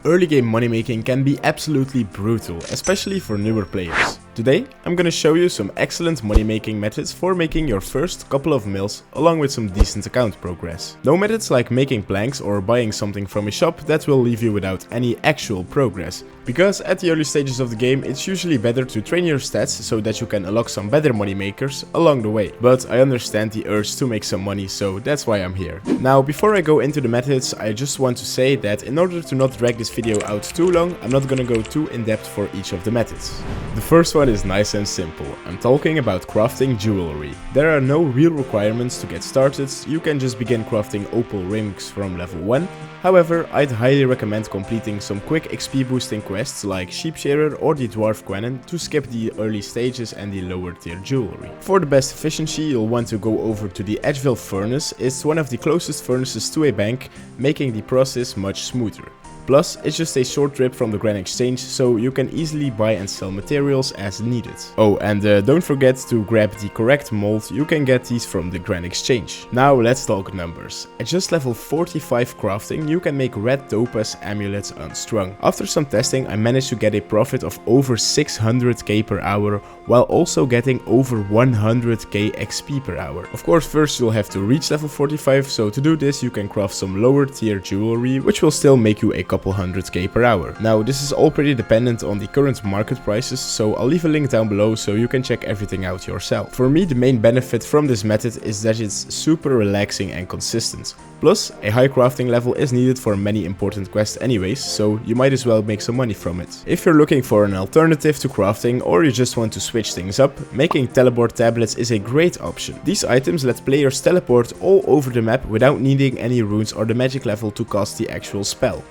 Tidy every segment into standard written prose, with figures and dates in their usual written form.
Early game money making can be absolutely brutal, especially for newer players. Today, I'm gonna show you some excellent money making methods for making your first couple of mils along with some decent account progress. No methods like making planks or buying something from a shop that will leave you without any actual progress, because at the early stages of the game it's usually better to train your stats so that you can unlock some better money makers along the way. But I understand the urge to make some money, so that's why I'm here. Now, before I go into the methods, I just want to say that in order to not drag this video out too long, I'm not gonna go too in depth for each of the methods. The first one is nice and simple. I'm talking about crafting jewelry. There are no real requirements to get started, you can just begin crafting opal rings from level 1. However, I'd highly recommend completing some quick XP boosting quests like Sheep Shearer or the Dwarf Quenon to skip the early stages and the lower tier jewelry. For the best efficiency, you'll want to go over to the Edgeville Furnace. It's one of the closest furnaces to a bank, making the process much smoother. Plus, it's just a short trip from the Grand Exchange, so you can easily buy and sell materials as needed. Oh, and don't forget to grab the correct mold, you can get these from the Grand Exchange. Now let's talk numbers. At just level 45 crafting, you can make red topaz amulets unstrung. After some testing, I managed to get a profit of over 600k per hour, while also getting over 100k XP per hour. Of course, first you'll have to reach level 45, so to do this you can craft some lower tier jewelry, which will still make you a couple 100k per hour. Now, this is all pretty dependent on the current market prices, so I'll leave a link down below so you can check everything out yourself. For me, the main benefit from this method is that it's super relaxing and consistent. Plus, a high crafting level is needed for many important quests anyways, so you might as well make some money from it. If you're looking for an alternative to crafting or you just want to switch things up, making teleport tablets is a great option. These items let players teleport all over the map without needing any runes or the magic level to cast the actual spell.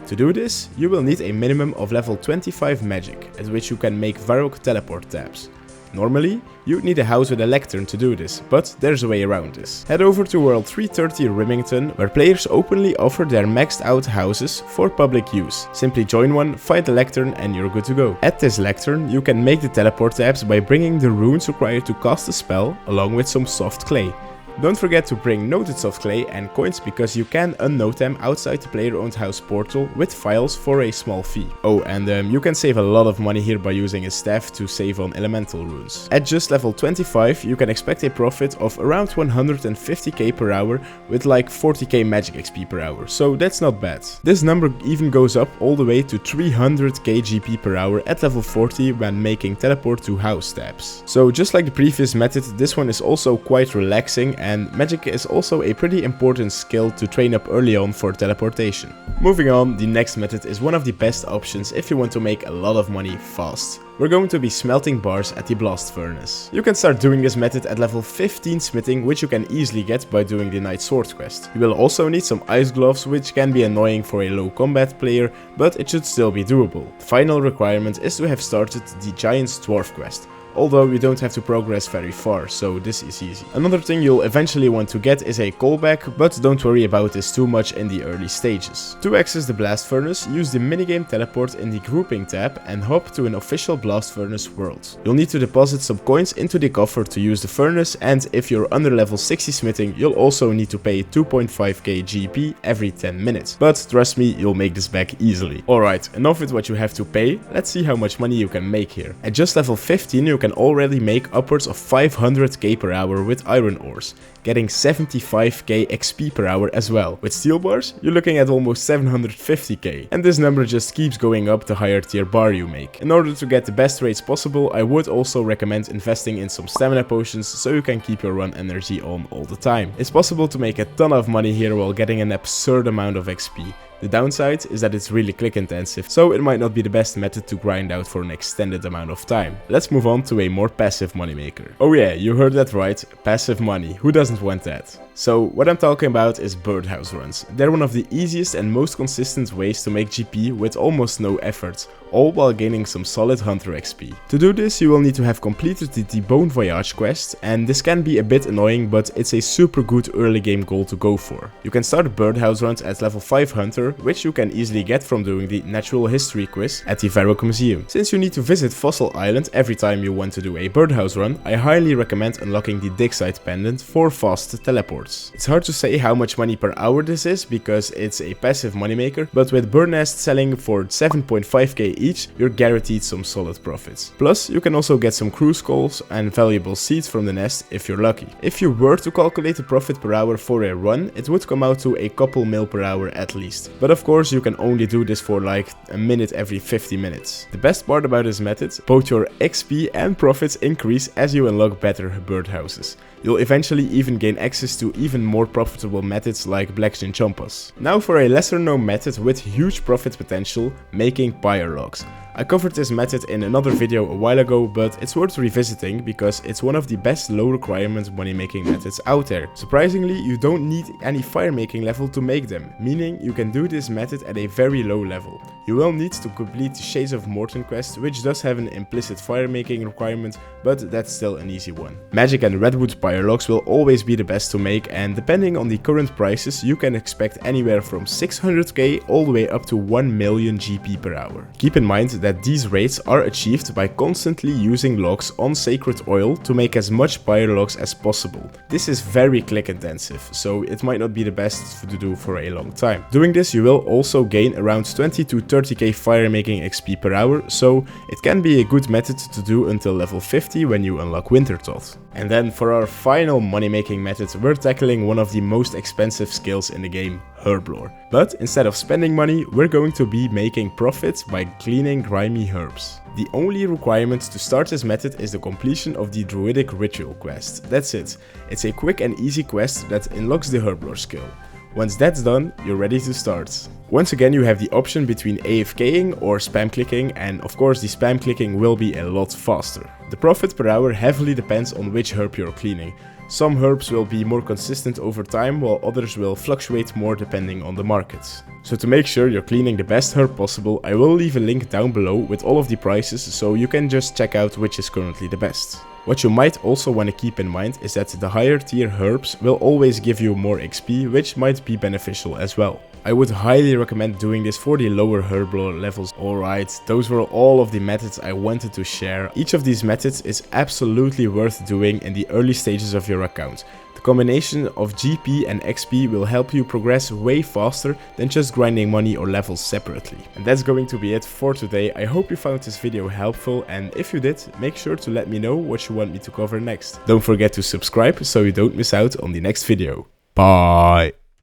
To do this, you will need a minimum of level 25 magic, at which you can make Varrock teleport tabs. Normally, you'd need a house with a lectern to do this, but there's a way around this. Head over to World 330 Remington, where players openly offer their maxed out houses for public use. Simply join one, find the lectern and you're good to go. At this lectern, you can make the teleport tabs by bringing the runes required to cast the spell, along with some soft clay. Don't forget to bring noted soft clay and coins, because you can unnote them outside the player-owned house portal with files for a small fee. Oh, and you can save a lot of money here by using a staff to save on elemental runes. At just level 25, you can expect a profit of around 150k per hour with like 40k magic XP per hour, so that's not bad. This number even goes up all the way to 300k GP per hour at level 40 when making teleport to house tabs. So just like the previous method, this one is also quite relaxing, and magic is also a pretty important skill to train up early on for teleportation. Moving on, the next method is one of the best options if you want to make a lot of money fast. We're going to be smelting bars at the blast furnace. You can start doing this method at level 15 smithing, which you can easily get by doing the Night Sword quest. You will also need some ice gloves, which can be annoying for a low combat player, but it should still be doable. The final requirement is to have started the Giant's Dwarf quest, although you don't have to progress very far, so this is easy. Another thing you'll eventually want to get is a callback, but don't worry about this too much in the early stages. To access the blast furnace, use the minigame teleport in the grouping tab and hop to an official blast furnace world. You'll need to deposit some coins into the coffer to use the furnace, and if you're under level 60 smithing, you'll also need to pay 2.5k GP every 10 minutes. But trust me, you'll make this back easily. Alright, enough with what you have to pay, let's see how much money you can make here. At just level 15, you can already make upwards of 500k per hour with iron ores, getting 75k XP per hour as well. With steel bars, you're looking at almost 750k, and this number just keeps going up the higher tier bar you make. In order to get the best rates possible, I would also recommend investing in some stamina potions so you can keep your run energy on all the time. It's possible to make a ton of money here while getting an absurd amount of XP. The downside is that it's really click intensive, so it might not be the best method to grind out for an extended amount of time. Let's move on to a more passive moneymaker. Oh yeah, you heard that right, passive money, who doesn't want that? So what I'm talking about is birdhouse runs. They're one of the easiest and most consistent ways to make GP with almost no effort, all while gaining some solid hunter XP. To do this, you will need to have completed the Bon Voyage quest, and this can be a bit annoying, but it's a super good early game goal to go for. You can start birdhouse runs at level 5 hunter, which you can easily get from doing the natural history quiz at the Varrock Museum. Since you need to visit Fossil Island every time you want to do a birdhouse run, I highly recommend unlocking the Digside pendant for fast teleport. rewards. It's hard to say how much money per hour this is because it's a passive moneymaker, but with bird nests selling for 7.5k each, you're guaranteed some solid profits. Plus, you can also get some crew skulls and valuable seeds from the nest if you're lucky. If you were to calculate the profit per hour for a run, it would come out to a couple mil per hour at least. But of course, you can only do this for like a minute every 50 minutes. The best part about this method, both your XP and profits increase as you unlock better birdhouses. You'll eventually even gain access to even more profitable methods like black chinchompas. Now for a lesser known method with huge profit potential, making pyre logs. I covered this method in another video a while ago, but it's worth revisiting because it's one of the best low requirement money making methods out there. Surprisingly, you don't need any fire making level to make them, meaning you can do this method at a very low level. You will need to complete the Shades of Morton quest, which does have an implicit fire making requirement, but that's still an easy one. Magic and redwood pyre logs will always be the best to make, and depending on the current prices, you can expect anywhere from 600k all the way up to 1 million GP per hour. Keep in mind that these rates are achieved by constantly using logs on sacred oil to make as much pyre logs as possible. This is very click intensive, so it might not be the best to do for a long time. Doing this, you will also gain around 20 to 30k fire making XP per hour, so it can be a good method to do until level 50 when you unlock Wintertodt. And then for our final money making method, we're tackling one of the most expensive skills in the game, herblore. But instead of spending money, we're going to be making profits by cleaning grimy herbs. The only requirement to start this method is the completion of the druidic ritual quest. That's it. It's a quick and easy quest that unlocks the herblore skill. Once that's done, you're ready to start. Once again, you have the option between AFKing or spam clicking, and of course the spam clicking will be a lot faster. The profit per hour heavily depends on which herb you're cleaning. Some herbs will be more consistent over time, while others will fluctuate more depending on the markets. So to make sure you're cleaning the best herb possible, I will leave a link down below with all of the prices, so you can just check out which is currently the best. What you might also want to keep in mind is that the higher tier herbs will always give you more XP, which might be beneficial as well. I would highly recommend doing this for the lower herblore levels. Alright, those were all of the methods I wanted to share. Each of these methods is absolutely worth doing in the early stages of your account. The combination of GP and XP will help you progress way faster than just grinding money or levels separately. And that's going to be it for today. I hope you found this video helpful, and if you did, make sure to let me know what you want me to cover next. Don't forget to subscribe so you don't miss out on the next video. Bye!